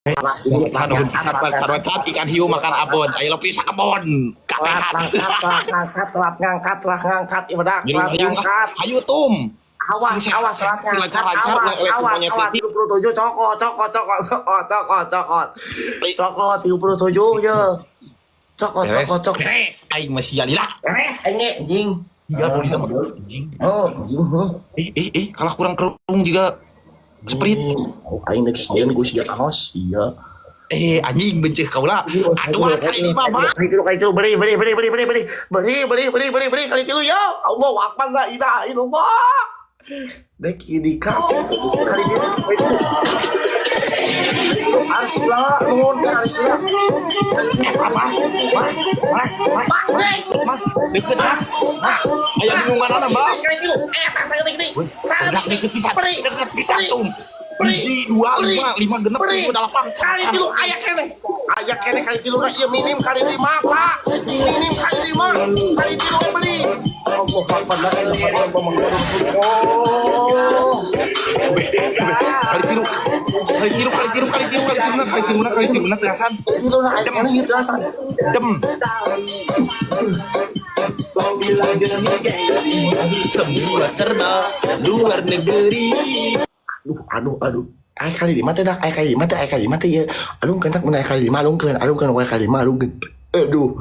Saruat ikan hiu makan abon. Ayo lebih sakabon. Kapehat. ngangkat ibadah Nyuruh hayu ngangkat hayu tum. awas Lancar-lancar awas 37 cokot 37 ya cokot Beres. Aing masih alila. beres anjing Iya mau ditambah anjing. oh Kalah kurang kerung juga sprint. aing next gen gue sia Thanos iya Anjing benceh kau lah. Aduh kali ini mama. kali tilu beri kali tilu ya Allah akbar la ilaha illallah dek ini kali ini arsila nuhun arsila Mas, deket lah. Ayah bingungan anak mbak. kali tilu Deket bisa tum. Biji 2 5 genep 7 8 kali tilu aya kene kali tilu iya minim kali 5 Pak minim kali 5 kali tilu beli Allah akbar la ilaha illallah kali tilu tegasan. tilu na aya kene ieu teasan Dem. Semua serba luar negeri. aduh ai kali 5 teh dak ai kali 5 teh ya alung kentak mun ai kali 5 alung keun wae kali 5 alung keun aduh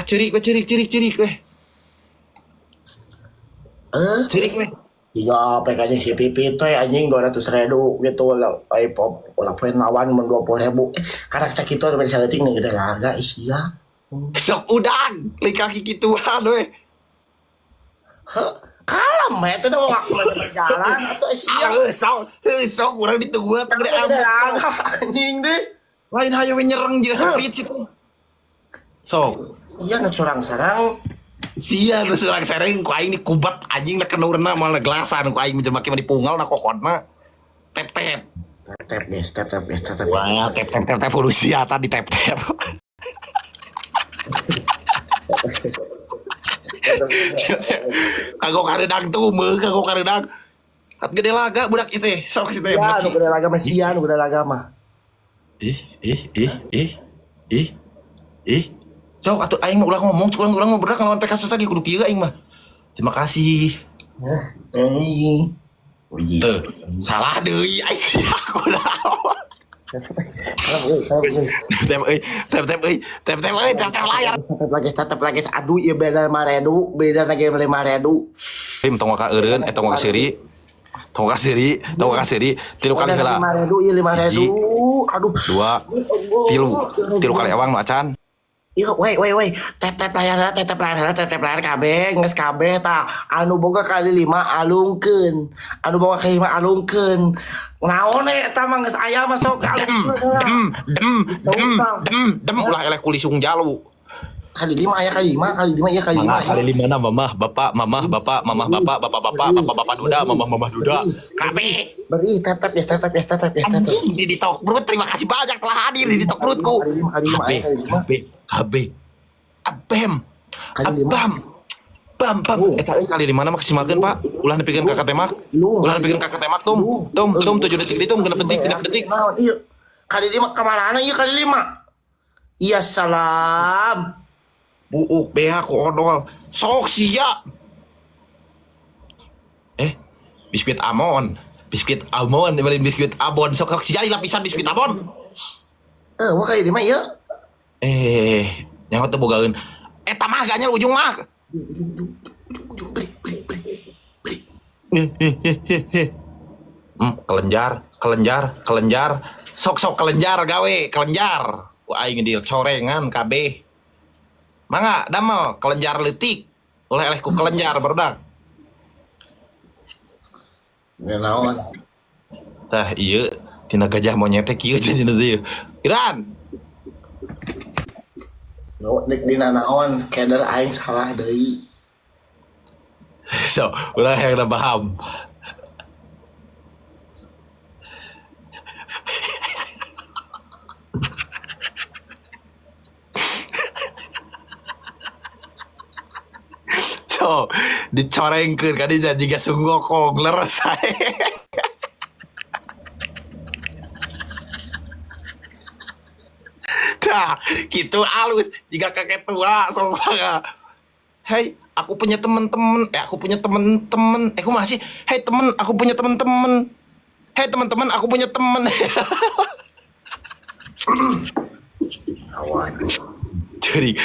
Cerik weh. Cerik weh. iya pek anjing si pipit teh anjing 200.000 gitu lah ai pop ulah poin lawan mun 20.000 karena sakitu pada saeuting nih gede laga isia Sok udang, kaki gituan weh. kalem ya itu dah waktu berjalan atau isia Sok kurang ditua tak gede ada laga anjing deh lain hayu nyerang jeung sprint situ. Sok iya nu sarang-sarang sia lu surang sareng ku aing dikubat anjing na kenaurna malah gelasan ku aing menjelma mah dipunggal na kokotna. Tep. tep guys Wah, tep Rusia tadi tep. Kagok karedang tuh kagok karedang. Kat gede laga budak itu sok situ ya nu gede laga mah sia nu gede laga mah Sok atuh aing mah ulah ngomong urang mah berak lawan PKS lagi kudu kieu aing mah. Terima kasih. uji Tuh, salah deui aing aku naon. Tep layar. tetep lagi aduh ya beda 5.000 beda lagi 5.000 Tong ka eureun tong ka seuri. Tong ka seuri 3 kali heula. 5.000 iya 5.000 aduh 2 3 kali ewang nu acan. iya weh tetep layar kabeh geus kabeh tah anu boga kali 5 alungkeun anu boga kali 5 alungkeun naon eta mah geus aya mah sok alungkeun Dem ulah eleh kulisung jalu. kali 5 aya kali 5 iya kali 5 Kali 5 na mamah bapak duda mamah duda kabeh. beri tetep ya Anjing di Tok Brut, terima kasih banyak telah hadir di Tok Brutku. Habe. Abem. Bam. Eta kali 5 na maksimalkeun Pak. Ulah nepikeun ka temak. Tum 7 detik di tum 6 detik. Nah, iya. Kali 5 ka mana ieu kali 5? Iya salam. Buuk beha ku odol. Sok sia. Biskuit Amon, dibeli biskuit Abon. Sok sia lapisan biskuit Abon. Wah kali 5 ieu. Nyawa teu bogaeun. Eta mah ganya ujung mah. Kelenjar. Sok kelenjar gawe, kelenjar. Ku aing di corengan kabeh. Mangga damel kelenjar leutik. Oleh ku kelenjar barudak. Naon? Tah ieu tina gajah monyet teh kieu cenah teh. Iran. No, dek dina naon keder aing salah deui. So, ulah yang udah paham. So, dicorengkeun ka dia jiga sunggokong leres ae. Nah, gitu halus. Jika kakek tua, soalnya. Hei, aku punya teman-teman. Aku punya teman-teman. Aku masih. Hei teman, aku punya teman-teman. Hei teman-teman, aku punya teman. Kawan. Cerik.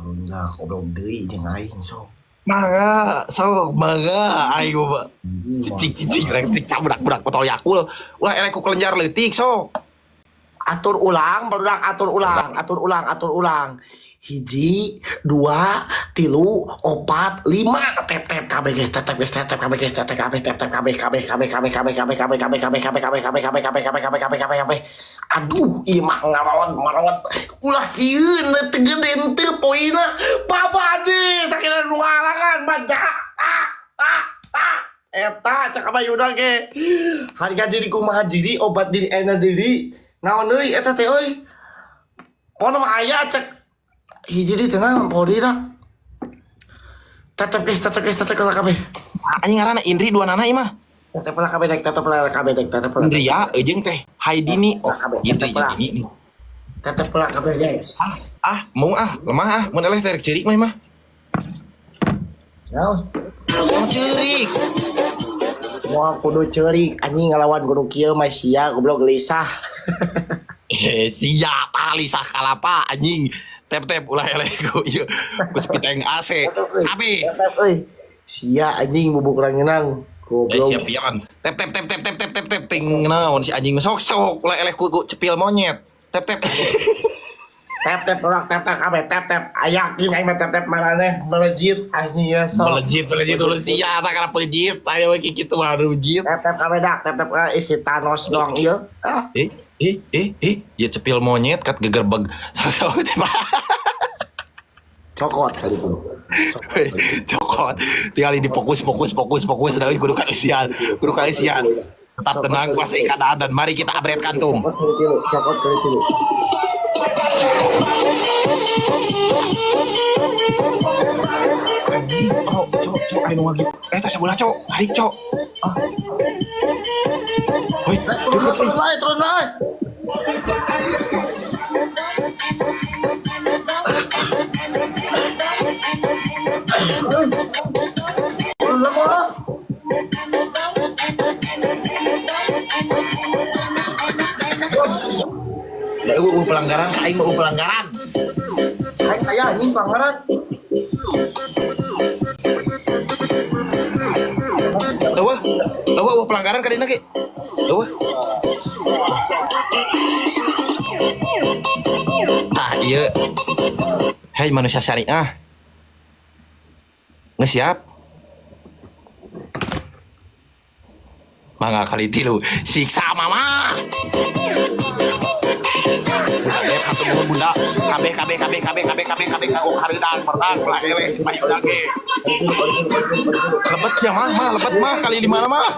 Enggak, kok belum deui jeung aing sok. Mangga, ayo, Pak. Cicik, cik budak botol Yakul. Ulah elek ku kelenjar leutik, sok. Atur ulang, barudak atur ulang. Hiji, dua, tilu, opat, lima. Tep kabeh guys, tep kabeh guys, tep kabeh. Aduh, ieu mah ngarawat. Ulah sieun tegeden teu poina. Babade sakitu nu ngalangan baca. Eta cak abayuna ge. Harga diri kumaha diri, obat diri enak diri. Naon deui eta teh euy? Pona mah aya cek hiji di tengah podi dak. Tetep guys lah kabeh. Anjing ngaranna Indri dua nana ieu mah. Tetep lah kabeh dek. Indri ya, jeung teh Haidini. Oh, Indri. Tetep lah kabeh guys. Mau lemah mun eleh teh ceurik mah. Naon? Mau ceurik. Wah kudu ceurik anjing ngalawan kudu kieu mah sia goblok gelisah. Siap alisah kalapa anjing. Tep ulah eleh ku ieu. Geus piteng AC. Kabeh. Tetep euy. Sia anjing bubuk rangeunang. Goblok. Siap pian. Tep ting naon si anjing sok ulah eleh ku cepil monyet. Tep. Tep orang tep kabeh tep. Ayakin aing mah tep maneh melejit anjing ya sok. Melejit dulu sia sakara pelejit. Aya we kitu mah rujit. Tep kabeh dak tep isi Thanos dong ieu. Ya cepil monyet kat gegerbeg. Cokot kali itu. Cokot. Tinggal difokus dah kudu kaisian. Tetap tenang kuasai keadaan dan mari kita upgrade kantung. Cokot kali itu. Cok, ayo lagi. Tas bola, Cok. Hari, Cok. Woi, turun naik. Pelanggaran, aing mau pelanggaran. Aing aya anjing pelanggaran. Eueuh pelanggaran kadina ge. Eueuh. Ieu. Hei manusia syariah. Geus siap? Mangga kali tilu. Siksa mama. Kabeh nuhun bunda. Kabeh kanggo hareudang merdang lah eleh payu dage. Lebet sia mah lebet mah kali 5 mah.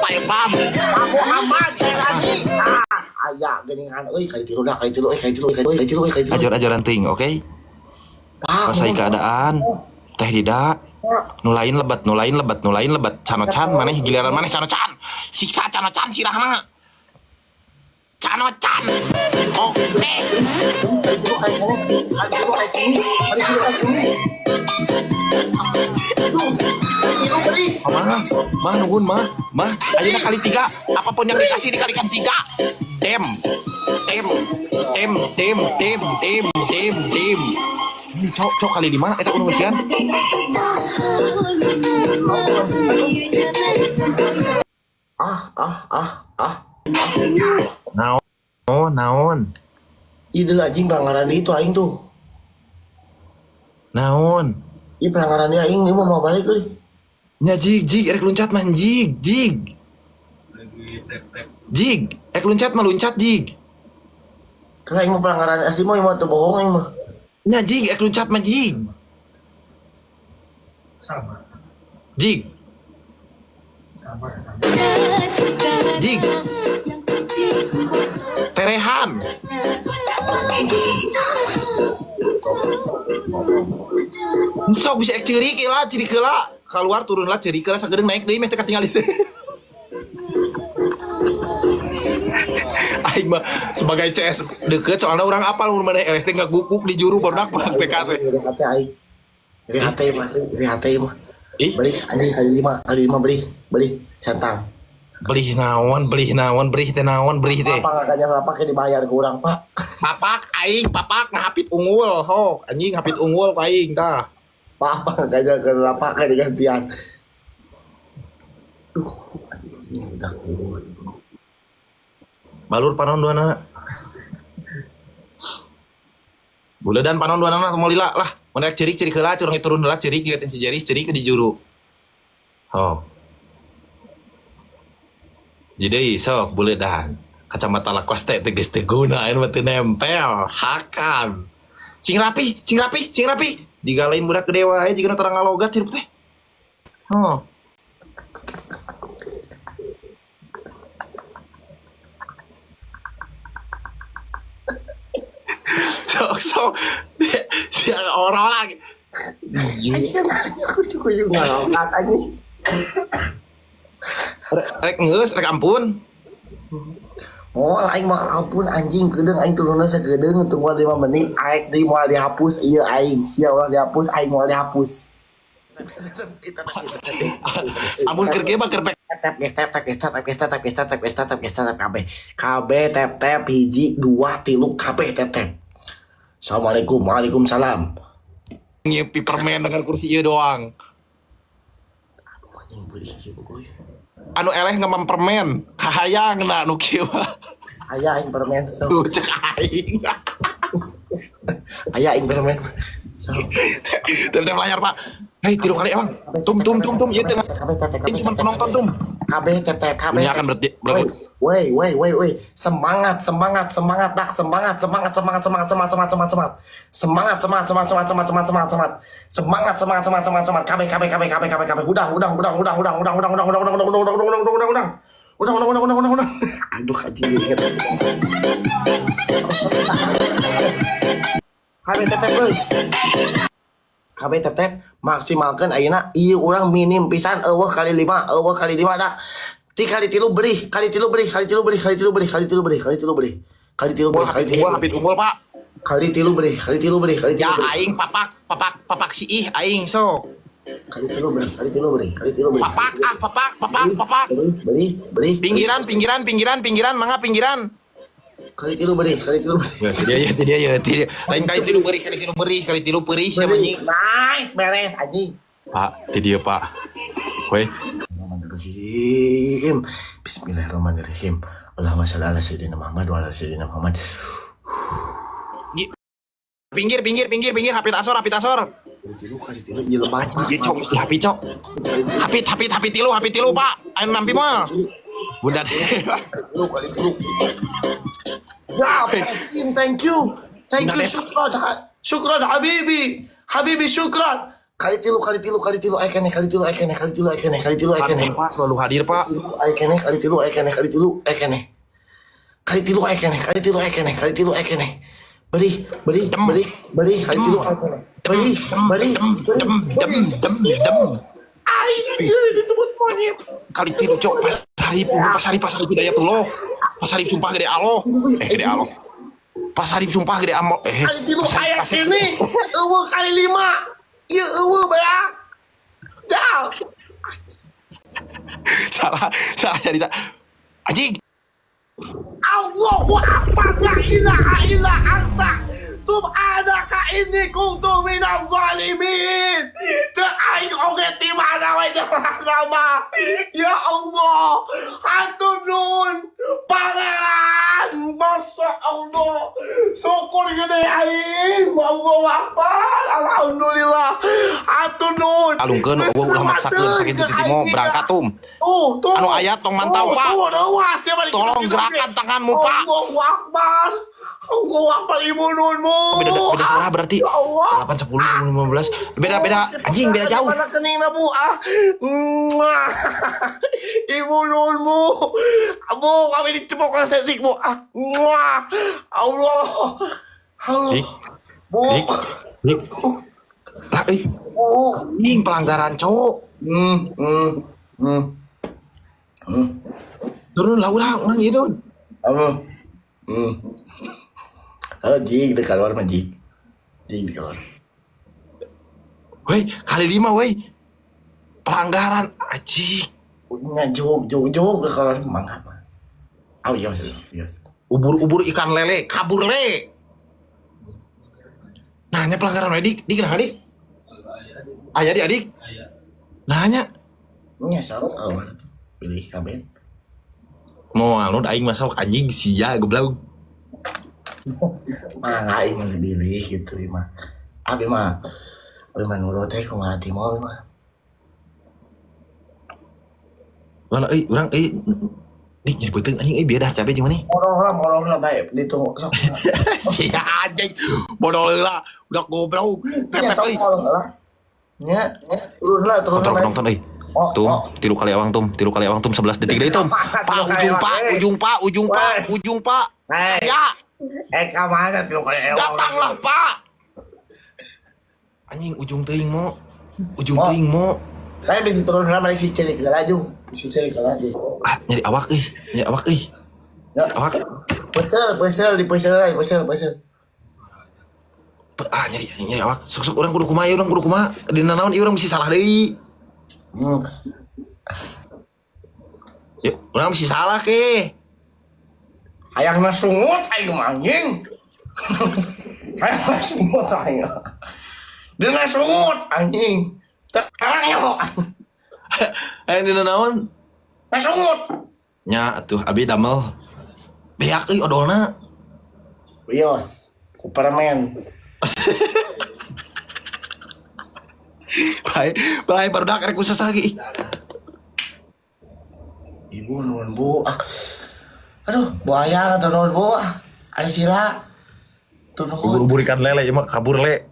Taipan. Muhammad Terani. Aya geuningan euy kali tilu. Ajaran ting, oke? Pasai keadaan. Teh tidak. Nulain lebat. Canocan maneh giliran maneh canocan. Siksa canocan sirahna. Canocan. Oke. Mah nuhun mah. Ayeuna kali 3. Apapun yang dikasih dikalikan 3. Dem. Cok kali 5 eta kudu ngeusian. Naon. Ide anjing pelanggaran itu aing tuh. Naon? Ih pelanggaran dia aing mau balik euy. Nya jig erek luncat mah jig. Jig, erek luncat mah luncat jig. Karena aing mau pelanggaran asli mau teu bohong aing mah. Nya jig erek luncat mah jig. Sama. Jig. Jig. Terehan. Sok bisa ciri kila. keluar turunlah ceri kelas sagedeng naik deui meh teh katingali teh. Aing mah sebagai CS deket soalnya orang apal mun maneh eleh teh ngaguguk di juru barudak mah TK teh. Iri hati aing. Iri hati masih, iri hati mah. Ih, Beli anjing kali lima beli centang. beli naon, beri teh naon, beri teh. Apa kakaknya apa ke dibayar ke orang pak? Papak ngahapit unggul, ho, anjing ngahapit unggul ka aing tah. Apa kakaknya ke apa ke digantian? Udah kuat. Balur panon duanana. Buledan panon duanana mau lila lah. Mun cerik heula curang turun heula cerik ingetin si Jeri cerik ke di juru. Oh. Jadi sok buledan. Kacamata lakos teh geus teu guna anu teu nempel, hakan. Sing rapi. Digalain budak gede wae jigana terang ngalogat hirup teh. Oh. Sok si orang lagi. Aisyah nanya aku juga ngalogat anjing. Rek ngeus, rek ampun. Oh, aing mah ampun anjing kedeung aing turunna sakedeung tunggu 5 menit aing deui moal dihapus ieu aing sia ulah dihapus aing moal dihapus. Amun keur kieu mah keur pek. KB tap hiji 2 3 KB tap. Assalamualaikum, waalaikumsalam. Nyepi permen dengan kursi ieu doang. Aduh anjing beli kieu bogoy. Anu eleh ngemam permen, kahayang na nu kieu mah. Aya aing permen so. Tuh cek aing. Aya aing permen. So. Teu layar, Pak. Hei, tilu kali emang. Tum ieu teh. Ini cuma penonton tum. KB tap KB. Ini akan berarti Woi. Semangat dak semangat. KB. Udang. Aduh anjing. KB tap maksimalkan ayeuna ieu urang minim pisan eueuh kali 5 dak. Ti kali tilu beri. Kali tilu beri. Hapit unggul, Pak. Kali tilu beri. Ya aing papak si ih aing sok. Kali tilu beri. Papak. Beri. Pinggiran, mangga pinggiran. Kali tilu beri. Ya, dia. Lain kali tilu perih sia anjing. Nice, beres anjing. Pak, ti dieu, Pak. Weh, Bismillahirrahmanirrahim. Allahumma shalli ala sayyidina Muhammad wa ala sayyidina Muhammad. pinggir, hapit asor. Kali tilu ieu lemah. Ieu cok, hapit cok. Hapit tilu, Pak. Anu nampi mah. Bunda deh. Kali tilu. Zap, thank you, syukran habibi syukran. Kali tilu, ayo kene. Pak selalu hadir, Pak. Ayo kene. Beri. Kali tilu ayo kene. Beri. Ayo disebut monyet. Kali tilu cok pas hari daya tuh loh. Pas hari sumpah gede aloh. Gede aloh. Pas hari sumpah gede amol. Kali tilu ayo kene. Eueuh kali 5. Ieu eueuh beak. Dah. Salah cerita. Anjing. Allahu Akbar, la ilaha illa anta, subhanaka inni kuntu minaz zalimin. Teu aing oge ti mana wae sama. Ya Allah, hatur nuhun pangeran. Masya Allah, syukur gede aing. Allahu Akbar, alhamdulillah. Hatur nuhun. Alungkeun eueuh ulah maksakeun sakit titi mau berangkat tum. Tuh. Anu ayat tong mantau, Pak. Tolong gerakan tanganmu, Pak. Allahu Akbar. Allahu Akbar, ibu nunmu. Beda salah berarti. 8, 10, 15. Beda. Anjing, beda jauh. Mana kening na bu Ibu nunmu. Bu, kami dicepok kan setik bu. Allah. Halo. Bu. Dik. Lah, Bu. anjing pelanggaran, cowok. Hmm, hmm, hmm, hmm. Turun lah orang gitu. Hmm, hmm. Oh, jig di keluar mah jig. Jig di keluar. Woi, kali 5 woi. Pelanggaran aji. Nya jog ke keluar mangga mah. Oh iya, iya. Ubur-ubur ikan lele, kabur le. Nanya pelanggaran adik, dik nah adik. Ayah adik. Nanya. Nya salah oh. Pilih kabeh. Mau anu aing masak anjing sia goblok. Mangga aing mah pilih gitu mah. Abi mah nurut teh kumaha hati mau mah. Mana urang dik jadi penting anjing biadar capek jeung maneh. Morong lah bae ditunggu sok. Sia anjing. Bodoh lah, udah goblok. Nya Tepet sok morong lah. Nya turun lah. Nonton Tum, tilu kali awang tum 11 detik deui tum. Ujung pak. Ya, Ka mana tilu kali ewang. datanglah Pak. Anjing ujung teuing mo. Lain bisa turun lah si celik galajung. Si celik galajung. Ah, nyari awak euy. Ya. Awak. Pesel. Ah, nyari awak. Sok urang kudu kumaha. Dina naon ieu urang mesti salah deui. Yuk, urang mesti salah ke. Hayangna sungut aing mah anjing. Hayangna sungut aing. Dina sungut anjing. Sekarang yo. Aya dina naon? Na sungut. Nya atuh abi damel. Beak euy odolna. Bios. Ku permen. Bae barudak rek usah lagi. Ibu nuhun bu. Aduh, buaya atau nuhun bu. Ada sila. Tuh nuhun. Ubur ikan lele ieu mah kabur le.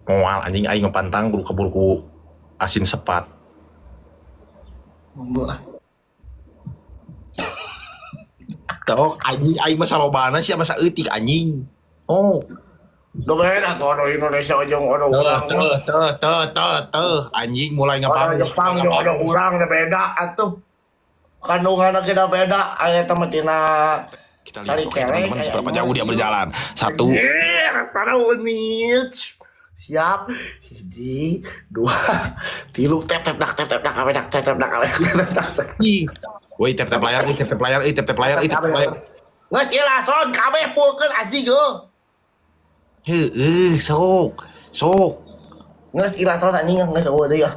Moal anjing aing ngepantang kudu kabur ku asin sepat. Bu. Tok anjing aing mah salobana sia masa eutik anjing. Oh. Do beda tuh ada Indonesia jeung ada urang. Tuh anjing mulai Ada ngapang. Jepang jeung ada urang da beda atuh. Kandunganna kita beda aya teh mah tina Kita Sari lihat oke, kelek, teman-teman kayak seberapa emang. jauh dia berjalan. 1 menit. Siap. 1, 2, 3 tep dak kabeh dak tep dak kabeh. Woi tap layar. Geus ieu lason kabeh pulkeun anjing go. Heueuh sok. Geus ieu lason anjing geus eueuh deui ya.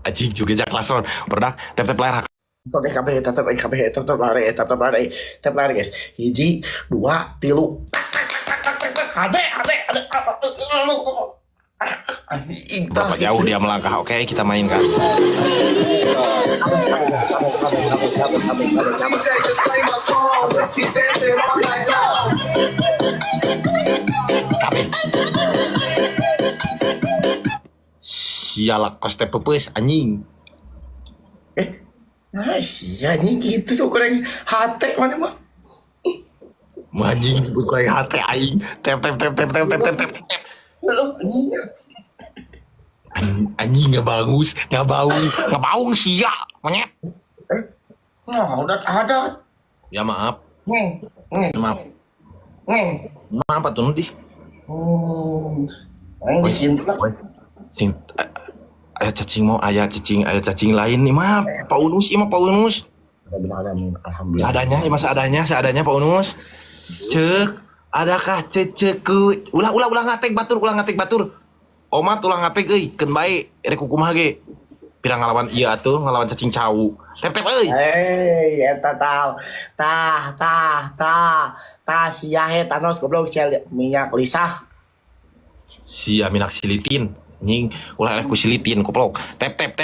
Anjing juga jak lason. Berdak tap layar. Tep kabeh tep lari guys. 1, 2, 3. Ade. Anjing. Berapa jauh dia melangkah? Oke, kita mainkan. Sialak kos teh pepeus anjing. Nah, sia anjing gitu sok kurang hate mana mah. Anjing bukan hati aing. Tap. Halo anjing. Anjing ngebaung sia monyet. Nah, adat. Ya maaf. Ngeng. Maaf atuh di. Aing di sini lah. Cing aya cacing lain nih maaf. Pak Unus ieu mah Pak Unus. Alhamdulillah. Seadanya Pak Unus. Cek, adakah ceceku? Ulah ngatek batur. Omat ulah ngatek euy, keun bae rek kumaha ge. Pirang ngalawan ieu atuh, ngalawan cacing cau. Tep euy. Eta tah sia he Thanos goblok sia minyak lisah. Sia minak silitin. Nying ulah eleh ku silitin goblok. Tep. Kayak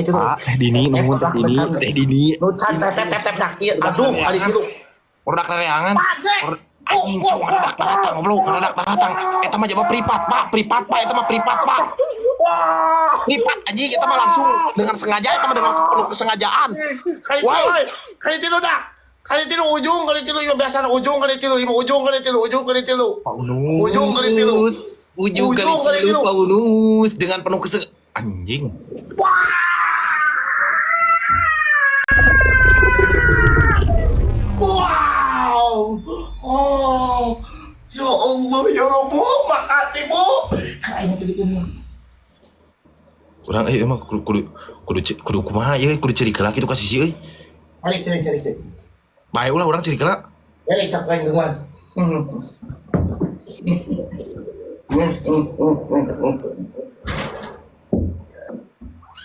itu. Teh Dini nuhun Teh Dini. Nu can tep dak ieu. Aduh, kali kitu. Produk rereangan. Anjing cowok datang goblok, datang. Eta mah jaba privat, Pak. Eta mah privat, Pak. Wah. Privat anjing eta mah langsung dengan sengaja eta mah dengan penuh kesengajaan. Kali tilu dak. Kali tilu ujung, kali tilu biasa ujung, kali tilu. Ujung kali tilu. Pak Unus. Ujung kali kali lupa unus dengan penuh anjing. Wow. Oh. Ya Allah, ya Rabbi, makasih Bu. Kayaknya gitu. Orang emang kudu kumaha ya kudu ciri kelak itu kasih sih euy. Cari. Bae ulah orang ciri kelak. Balik sampai dengan.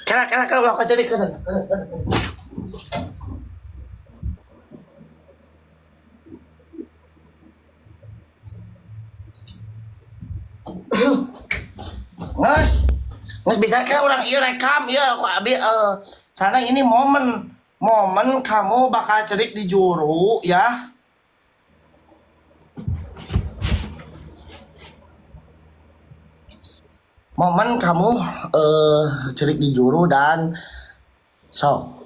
Kalau kau jadi kan. Nges bisa kan orang iya rekam ya aku abi sana ini momen kamu bakal cerik di juru ya. Momen kamu cerik di juru dan so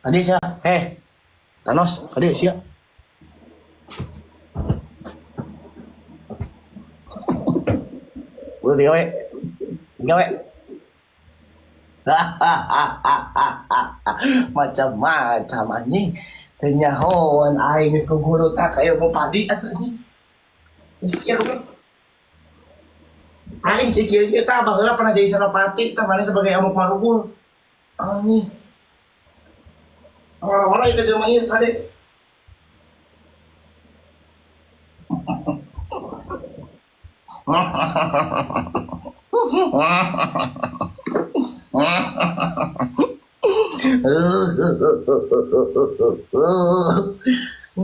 tadi siya Thanos tadi siya udah gawe macam-macam anjing tenyahoan aing geus guru tak kayak mau padi atuh anjing geus aing kieu kita baheula pernah jadi senopati tah mana sebagai amuk marugul anjing orang-orang itu jelema ieu kade